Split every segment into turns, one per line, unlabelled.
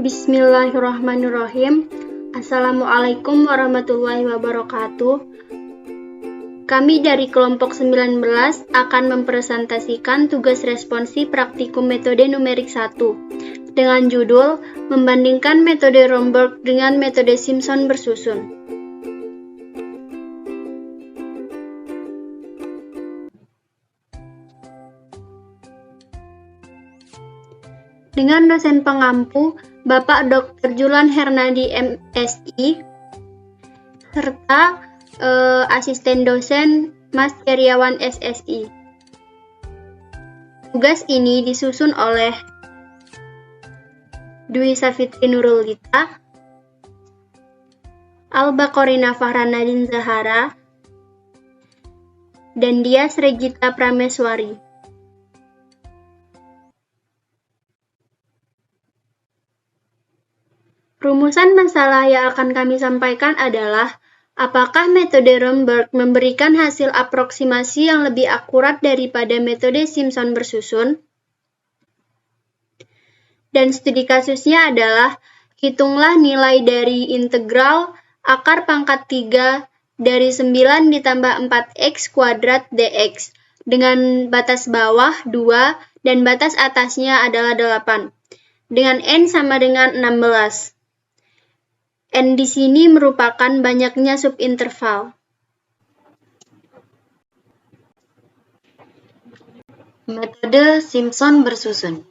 Bismillahirrahmanirrahim. Assalamualaikum warahmatullahi wabarakatuh. Kami dari kelompok 19 akan mempresentasikan tugas responsi praktikum metode numerik 1 dengan judul membandingkan metode Romberg dengan metode Simpson bersusun. Dengan dosen pengampu Bapak Dr. Julan Hernadi MSI serta asisten dosen Mas Heriawan SSI. Tugas ini disusun oleh Dwi Safitri Nurul Gita, Alba Korina Fahranadin Zahara, dan Dias Regita Prameswari. Rumusan masalah yang akan kami sampaikan adalah apakah metode Romberg memberikan hasil aproksimasi yang lebih akurat daripada metode Simpson bersusun? Dan studi kasusnya adalah hitunglah nilai dari integral akar pangkat 3 dari 9 ditambah 4x kuadrat dx dengan batas bawah 2 dan batas atasnya adalah 8 dengan n sama dengan 16. N di sini merupakan banyaknya subinterval.
Metode Simpson bersusun.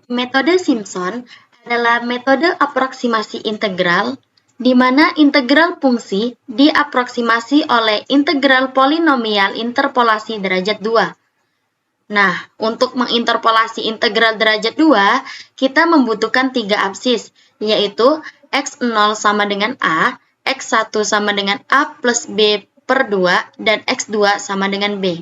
Metode Simpson adalah metode aproksimasi integral di mana integral fungsi diaproksimasi oleh integral polinomial interpolasi derajat 2. Nah, untuk menginterpolasi integral derajat 2, kita membutuhkan 3 absis, yaitu x0 sama dengan A, x1 sama dengan A plus B per 2, dan x2 sama dengan B.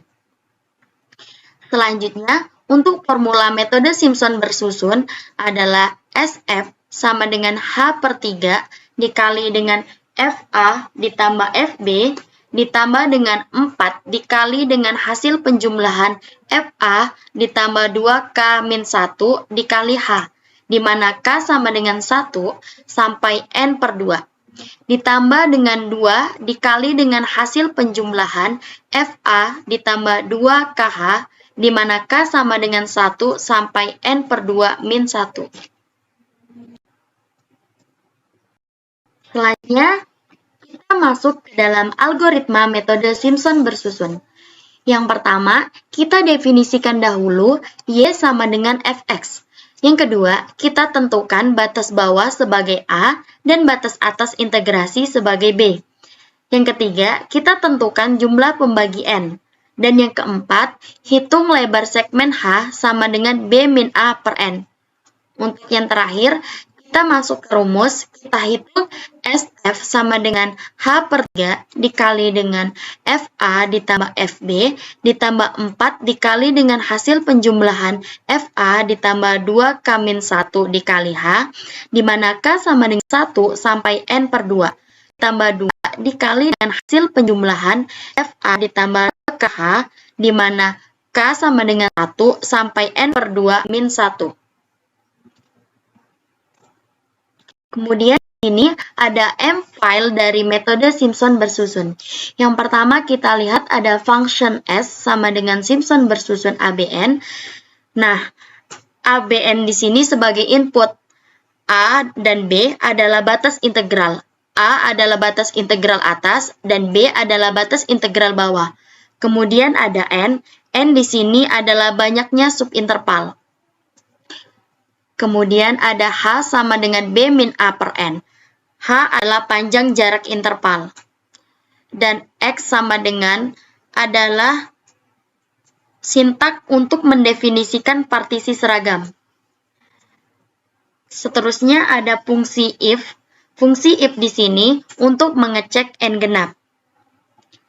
Selanjutnya, untuk formula metode Simpson bersusun adalah SF sama dengan H per 3 dikali dengan FA ditambah FB ditambah dengan 4 dikali dengan hasil penjumlahan FA ditambah 2K min 1 dikali H, di mana K sama dengan 1 sampai N per 2, ditambah dengan 2 dikali dengan hasil penjumlahan FA ditambah 2KH, di mana K sama dengan 1 sampai N per 2 min 1. Selanjutnya, kita masuk ke dalam algoritma metode Simpson bersusun. Yang pertama, kita definisikan dahulu Y sama dengan Fx. Yang kedua, kita tentukan batas bawah sebagai A dan batas atas integrasi sebagai B. Yang ketiga, kita tentukan jumlah pembagi N. Dan yang keempat, hitung lebar segmen H sama dengan B min A per N. Untuk yang terakhir, kita masuk ke rumus, kita hitung SF sama dengan H per 3 dikali dengan FA ditambah FB ditambah 4 dikali dengan hasil penjumlahan FA ditambah 2K min 1 dikali H, di mana K sama dengan 1 sampai N per 2, ditambah 2 dikali dengan hasil penjumlahan FA ditambah KH, di mana K sama dengan 1 sampai N per 2 min 1. Kemudian ini ada M file dari metode Simpson bersusun. Yang pertama kita lihat ada function S sama dengan Simpson bersusun ABN. Nah, ABN di sini sebagai input. A dan B adalah batas integral. A adalah batas integral atas dan B adalah batas integral bawah. Kemudian ada N. N di sini adalah banyaknya subinterval. Kemudian ada H sama dengan B min A per N. H adalah panjang jarak interval. Dan X sama dengan adalah sintak untuk mendefinisikan partisi seragam. Seterusnya ada fungsi if. Fungsi if di sini untuk mengecek N genap.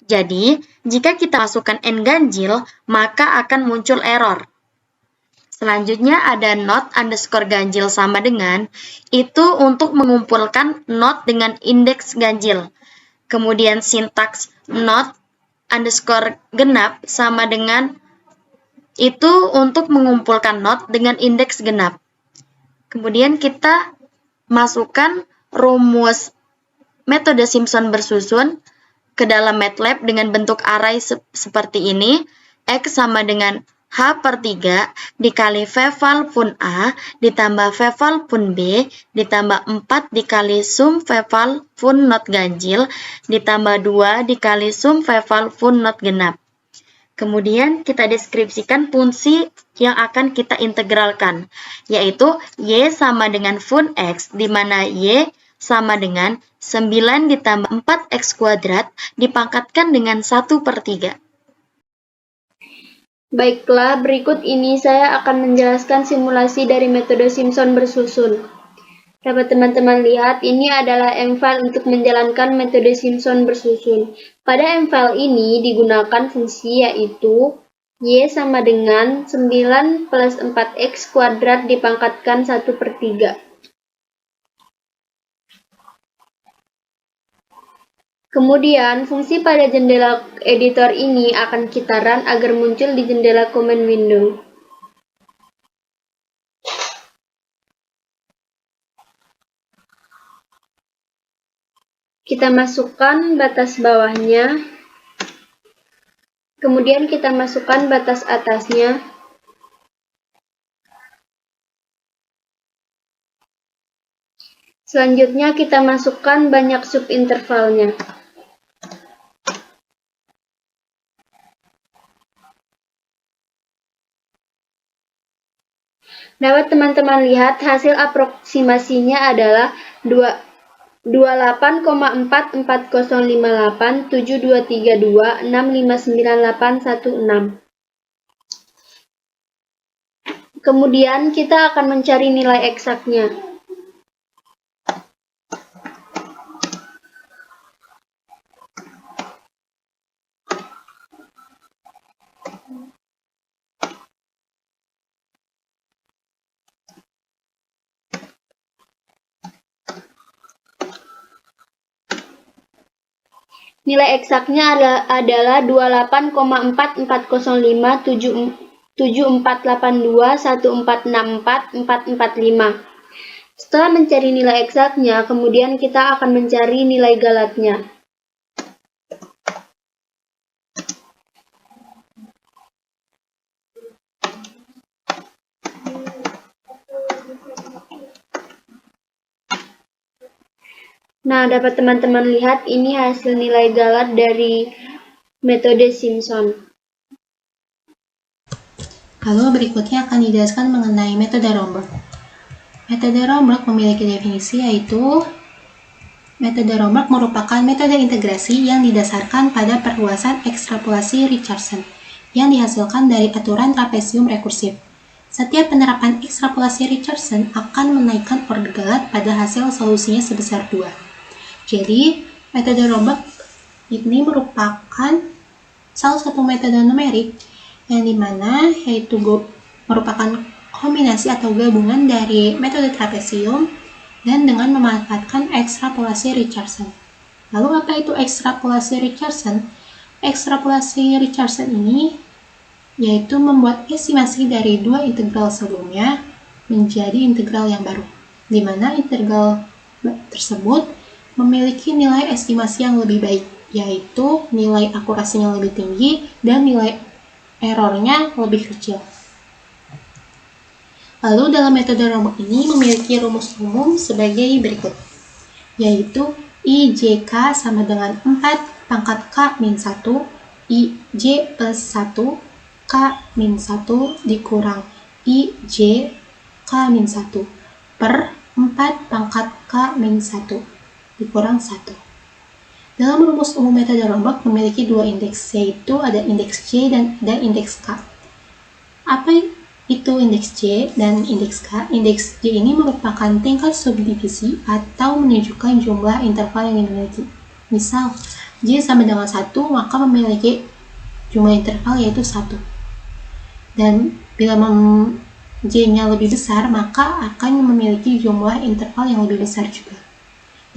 Jadi, jika kita masukkan N ganjil, maka akan muncul error. Selanjutnya ada not underscore ganjil sama dengan, itu untuk mengumpulkan not dengan indeks ganjil. Kemudian sintaks not underscore genap sama dengan, itu untuk mengumpulkan not dengan indeks genap. Kemudian kita masukkan rumus metode Simpson bersusun ke dalam MATLAB dengan bentuk array seperti ini. X sama dengan H/3 dikali V val pun A ditambah V val pun B ditambah 4 dikali sum V val pun not ganjil ditambah 2 dikali sum V val pun not genap. Kemudian kita deskripsikan fungsi yang akan kita integralkan, yaitu Y sama dengan fun X, di mana Y sama dengan 9 ditambah 4X kuadrat dipangkatkan dengan 1/3.
Baiklah, berikut ini saya akan menjelaskan simulasi dari metode Simpson bersusun. Dapat teman-teman lihat, ini adalah M-file untuk menjalankan metode Simpson bersusun. Pada M-file ini digunakan fungsi yaitu Y sama dengan 9 plus 4X kuadrat dipangkatkan 1/3. Kemudian, fungsi pada jendela editor ini akan kita run agar muncul di jendela command window. Kita masukkan batas bawahnya, kemudian kita masukkan batas atasnya. Selanjutnya kita masukkan banyak subintervalnya. Dapat teman-teman lihat hasil aproksimasinya adalah 28,440587232659816. Kemudian kita akan mencari nilai eksaknya. Nilai eksaknya adalah 28,440574821464445. Setelah mencari nilai eksaknya, kemudian kita akan mencari nilai galatnya. Nah, dapat teman-teman lihat ini hasil nilai galat dari metode Simpson.
Lalu berikutnya akan dijelaskan mengenai metode Romberg. Metode Romberg memiliki definisi yaitu metode Romberg merupakan metode integrasi yang didasarkan pada perluasan ekstrapolasi Richardson yang dihasilkan dari aturan trapesium rekursif. Setiap penerapan ekstrapolasi Richardson akan menaikkan order galat pada hasil solusinya sebesar 2. Jadi, metode Romberg ini merupakan salah satu metode numerik yang dimana yaitu merupakan kombinasi atau gabungan dari metode trapesium dan dengan memanfaatkan ekstrapolasi Richardson. Lalu apa itu ekstrapolasi Richardson? Ekstrapolasi Richardson ini yaitu membuat estimasi dari dua integral sebelumnya menjadi integral yang baru, di mana integral tersebut memiliki nilai estimasi yang lebih baik, yaitu nilai akurasinya lebih tinggi dan nilai errornya lebih kecil. Lalu dalam metode Romberg ini memiliki rumus umum sebagai berikut, yaitu IJK sama dengan 4 pangkat K min 1, IJ plus 1, K min 1 dikurang IJ K min 1 per 4 pangkat K min 1 dikurang 1. Dalam rumus umum metode Romberg memiliki dua indeks, yaitu ada indeks C dan ada indeks K. Apa itu indeks C dan indeks K? Indeks C ini merupakan tingkat subdivisi atau menunjukkan jumlah interval yang dimiliki. Misal, J sama dengan 1, maka memiliki jumlah interval yaitu 1. Dan bila J-nya lebih besar, maka akan memiliki jumlah interval yang lebih besar juga.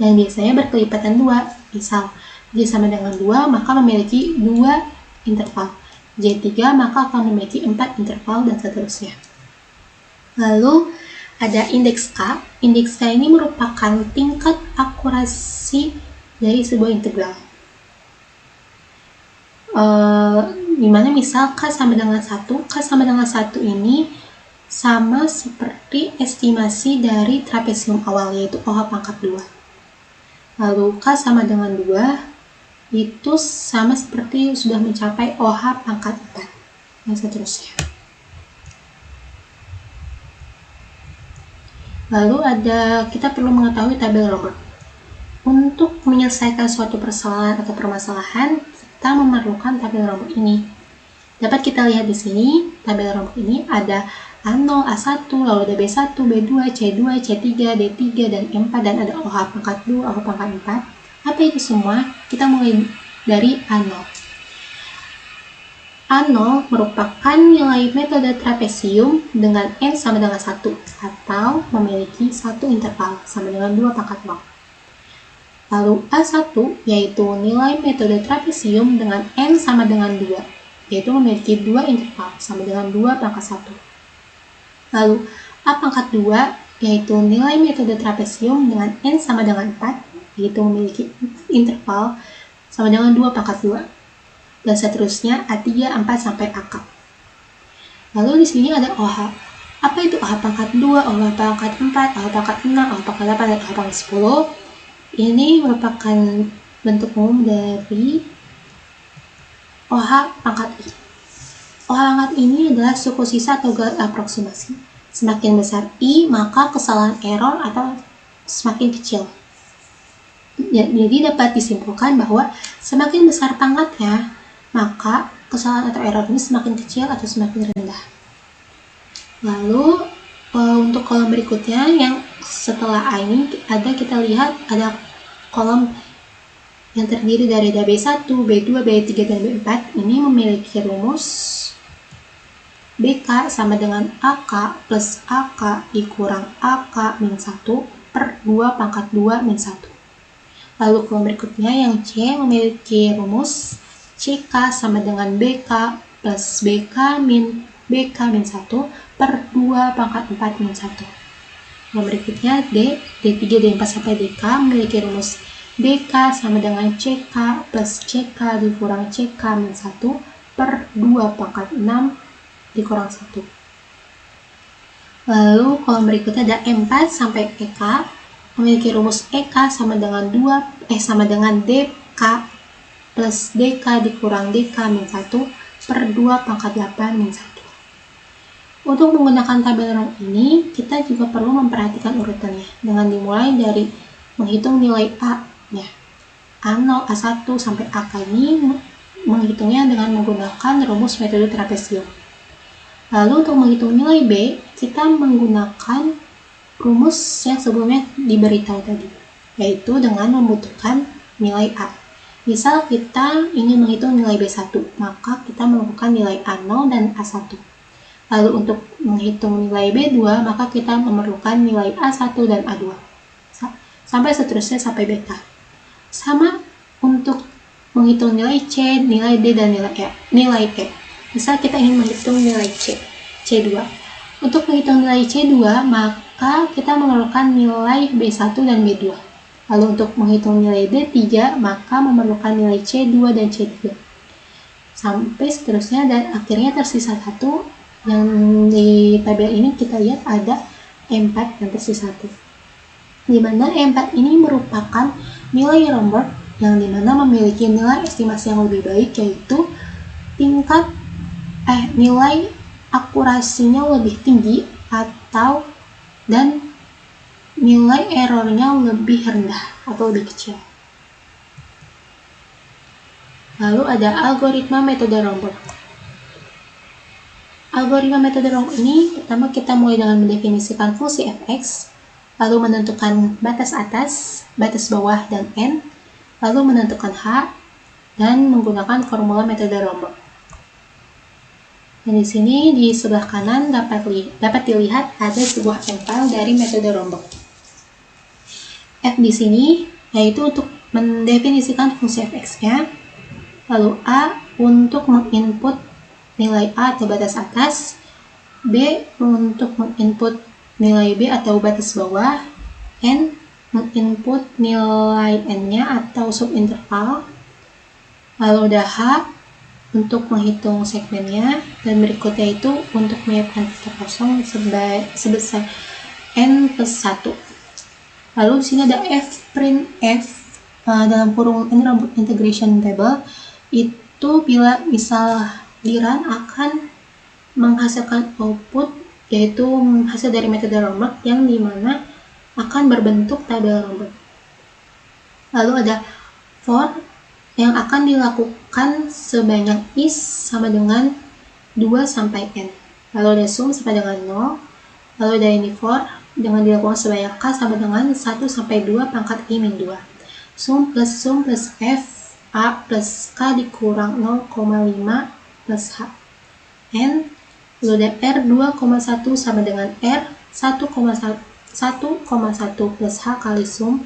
Dan biasanya berkelipatan 2. Misal, J sama dengan 2, maka memiliki 2 interval. J3, maka akan memiliki 4 interval, dan seterusnya. Lalu, ada indeks K. Indeks K ini merupakan tingkat akurasi dari sebuah integral. Dimana misal K sama dengan 1, K sama dengan 1 ini sama seperti estimasi dari trapesium awal, yaitu OH pangkat 2. Lalu K sama dengan 2 itu sama seperti sudah mencapai OH pangkat 4, dan seterusnya. Lalu kita perlu mengetahui tabel Romberg. Untuk menyelesaikan suatu persoalan atau permasalahan, kita memerlukan tabel Romberg ini. Dapat kita lihat di sini, tabel Romberg ini ada A0, A1, lalu ada B1, B2, C2, C3, D3, dan E4, dan ada OH pangkat 2, OH pangkat 4. Apa itu semua? Kita mulai dari A0. A0 merupakan nilai metode trapesium dengan N sama dengan 1, atau memiliki satu interval sama dengan 2 pangkat 0. Lalu A1 yaitu nilai metode trapesium dengan N sama dengan 2, yaitu memiliki 2 interval sama dengan 2 pangkat 1. Lalu A pangkat 2 yaitu nilai metode trapesium dengan N sama dengan 4, yaitu memiliki interval sama dengan 2 pangkat 2. Dan seterusnya A3, A4 sampai AK. Lalu di sini ada OH. Apa itu OH pangkat 2, OH pangkat 4, OH pangkat 6, OH pangkat 8, dan OH pangkat 10? Ini merupakan bentuk umum dari OH pangkat I. OH pangkat ini adalah suku sisa atau garis aproksimasi. Semakin besar I, maka kesalahan error atau semakin kecil. Jadi dapat disimpulkan bahwa semakin besar pangkatnya, maka kesalahan atau error ini semakin kecil atau semakin rendah. Lalu untuk kolom berikutnya yang setelah A ini kita lihat ada kolom yang terdiri dari B1, B2, B3, dan B4. Ini memiliki rumus BK sama dengan AK plus AK dikurang AK min 1 per 2 pangkat 2 min 1. Lalu kolom berikutnya yang C memiliki rumus CK sama dengan BK plus BK min 1 per 2 pangkat 4 min 1. Yang berikutnya D, D3, D4 sampai DK memiliki rumus BK sama dengan CK plus CK dikurang CK min 1 per 2 pangkat 6 dikurang 1. Lalu kolom berikutnya ada M4 sampai EK memiliki rumus EK sama dengan DK plus DK dikurang DK min 1 per 2 pangkat 8 min 1. Untuk menggunakan tabel Romberg ini, kita juga perlu memperhatikan urutannya dengan dimulai dari menghitung nilai A. A0, A1 sampai AK ini menghitungnya dengan menggunakan rumus metode trapesium. Lalu untuk menghitung nilai B, kita menggunakan rumus yang sebelumnya diberitahu tadi, yaitu dengan membutuhkan nilai A. Misal kita ingin menghitung nilai B1, maka kita menemukan nilai A0 dan A1. Lalu untuk menghitung nilai B2, maka kita memerlukan nilai A1 dan A2. Sampai seterusnya sampai beta. Sama untuk menghitung nilai C, nilai D, dan nilai E. Misal kita ingin menghitung nilai C2. Untuk menghitung nilai C2, maka kita memerlukan nilai B1 dan B2. Lalu untuk menghitung nilai D3, maka memerlukan nilai C2 dan C3. Sampai seterusnya, dan akhirnya tersisa 1. Yang di tabel ini kita lihat ada E4 yang tersisa 1. Di mana E4 ini merupakan nilai Romberg yang dimana memiliki nilai estimasi yang lebih baik, yaitu nilai akurasinya lebih tinggi dan nilai errornya lebih rendah atau lebih kecil. Lalu ada algoritma metode Romberg. Algoritma metode Romberg ini, pertama kita mulai dengan mendefinisikan fungsi fx, lalu menentukan batas atas, batas bawah, dan n, lalu menentukan h, dan menggunakan formula metode Romberg. Dan di sini di sebelah kanan dapat dilihat ada sebuah empal dari metode Romberg. F di sini yaitu untuk mendefinisikan fungsi fx-nya, lalu A untuk menginput nilai A atau batas atas, B untuk menginput nilai B atau batas bawah, N menginput nilai N-nya atau subinterval, lalu ada H untuk menghitung segmennya, dan berikutnya itu untuk menyiapkan vektor kosong sebesar N plus 1. Lalu di sini ada F print F dalam kurung integration table, itu bila misal Liran akan menghasilkan output yaitu hasil dari metode Romberg yang dimana akan berbentuk tabel Romberg. Lalu ada for yang akan dilakukan sebanyak is sama dengan 2 sampai n. Lalu ada sum sama dengan 0. Lalu ada ini for dengan dilakukan sebanyak k sama dengan 1 sampai 2 pangkat i min 2. Sum plus f a plus k dikurang 0,5 plus h. N. Lalu ada r 2,1 sama dengan r 1,1 plus h kali sum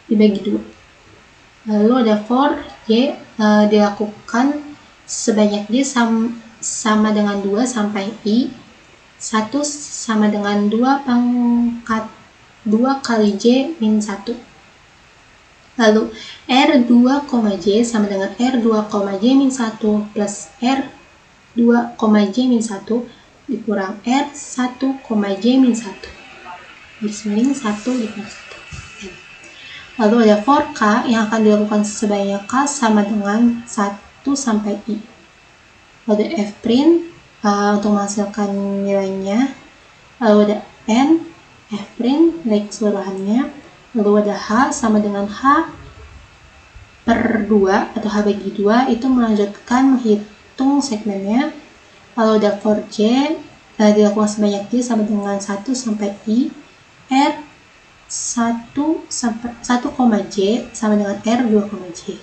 dibagi 2. Lalu ada for y dilakukan sebanyak y sama dengan 2 sampai i. 1 sama dengan 2 pangkat 2 kali j min 1. Lalu r2, j sama dengan r2, j min 1 plus r2, j min 1 dikurang r1, j min 1. Dismiring 1 dikurang 1. Lalu ada for k yang akan dilakukan sebanyak k sama dengan 1 sampai i. Lalu ada f print untuk menghasilkan nilainya. Lalu ada n, f print dari keseluruhannya. Lalu ada h sama dengan h per 2 atau h bagi 2 itu melanjutkan menghitung segmennya. Lalu ada for j dilakukan sebanyak j sama dengan 1 sampai i. R 1, j sama dengan R2, j.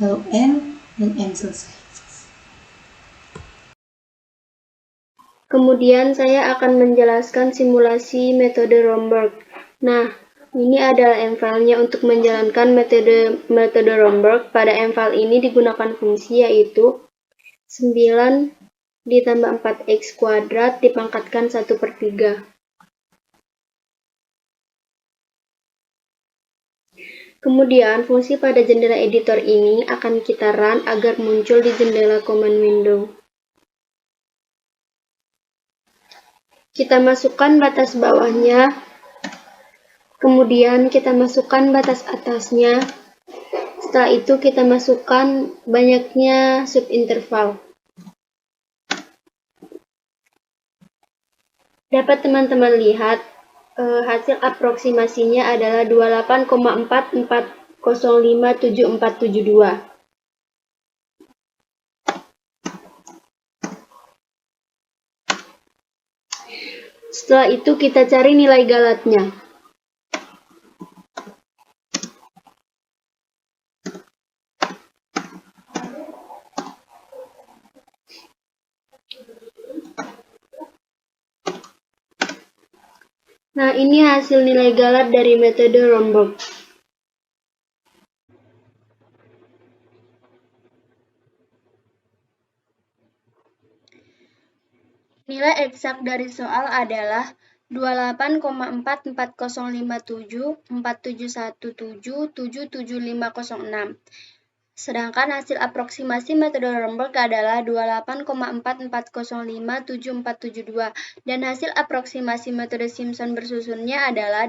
Lalu N dan N selesai.
Kemudian saya akan menjelaskan simulasi metode Romberg. Nah, ini adalah M-filenya untuk menjalankan metode Romberg. Pada M-file ini digunakan fungsi yaitu 9 ditambah 4x kuadrat dipangkatkan 1/3. Kemudian, fungsi pada jendela editor ini akan kita run agar muncul di jendela command window. Kita masukkan batas bawahnya, kemudian kita masukkan batas atasnya. Setelah itu kita masukkan banyaknya subinterval. Dapat teman-teman lihat, hasil aproksimasinya adalah 28,44057472. Setelah itu kita cari nilai galatnya. Nah, ini hasil nilai galat dari metode Romberg. Nilai eksak dari soal adalah 28,44074717777506. Sedangkan hasil aproksimasi metode Romberg adalah 28,44057472 dan hasil aproksimasi metode Simpson bersusunnya adalah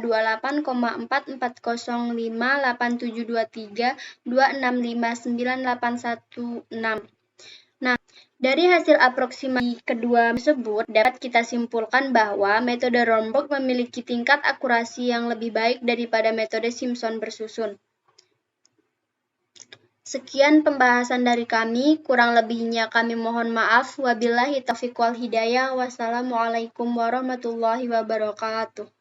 28,44087232659816. Nah, dari hasil aproksimasi kedua tersebut dapat kita simpulkan bahwa metode Romberg memiliki tingkat akurasi yang lebih baik daripada metode Simpson bersusun. Sekian pembahasan dari kami, kurang lebihnya kami mohon maaf. Wabillahi taufiq wal hidayah. Wassalamualaikum warahmatullahi wabarakatuh.